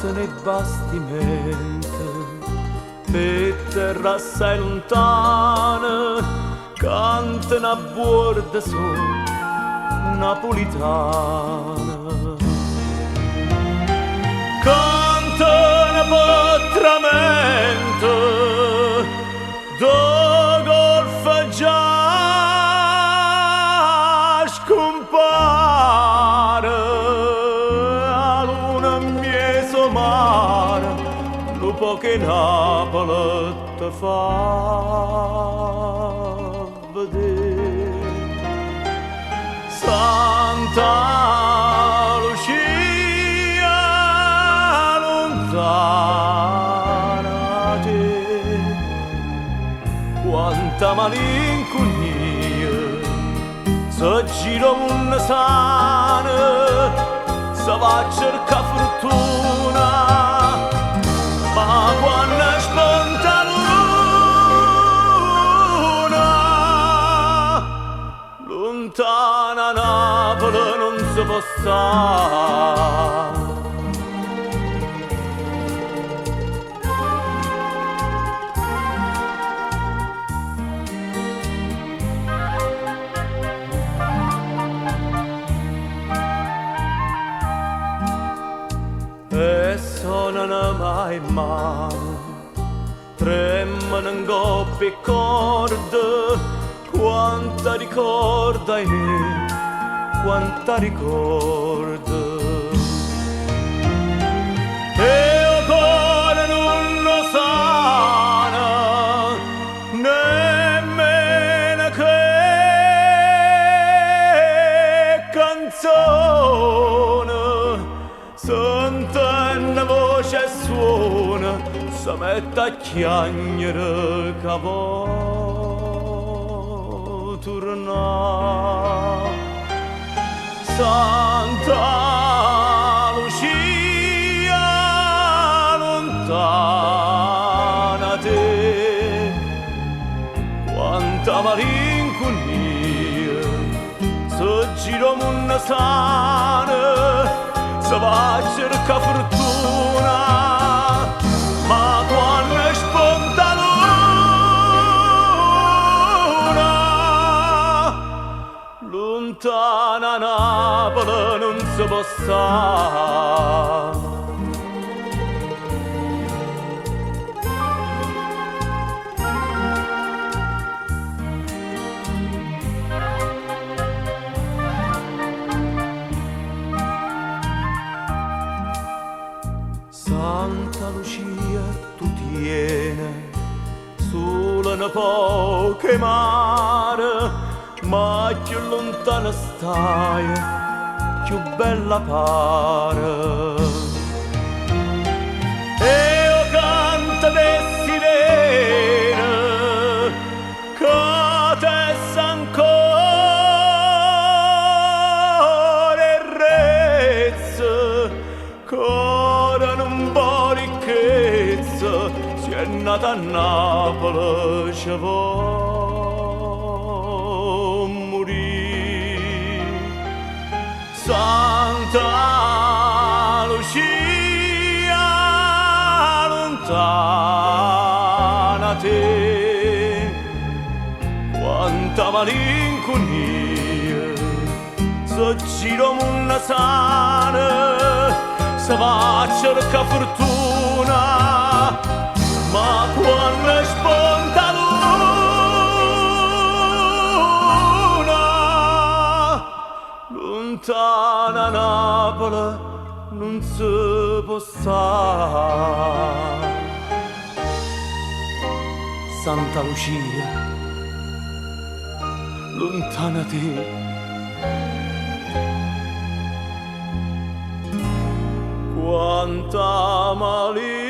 notte nei bastimenti, per terra assai lontana, canta una borda sol napolitana. Canta una potramento, do golfa già scompare, a luna mieso mare, lo poche Napoli te fa vedere. Santa Lucia lontana te, quanta malinconia, se gira un sana, se va a cercare fortuna, ma quando spunta luna, lontana Napoli non si può stare. E suonano mai male, tremano in coppie corde, quanta ricorda quanta ricorda. E il cuore non lo sana, nemmeno che canzone, sente una voce e suona, si mette a chiagnere che vuoi tornare. Santa Lucia lontana te, quanta malinconia, se gira una sana, se va a cercare fortuna, ma quando spunta luna, lontana Napoli non si può stare. Santa Lucia tu tiene solo una poche mare, ma più lontana stai, più bella pare. E io canto de sirene, che tessa ancora e rezza, ora non può ricchezza, si è nata a Napoli, ci può morire. Santa Lucia lontana te, quanta malinconia, se gira una sana, se va a cercare fortuna, ma quando spunta luna, lontana Napoli non si può stare. Santa Lucia lontana te, quanta malinconia,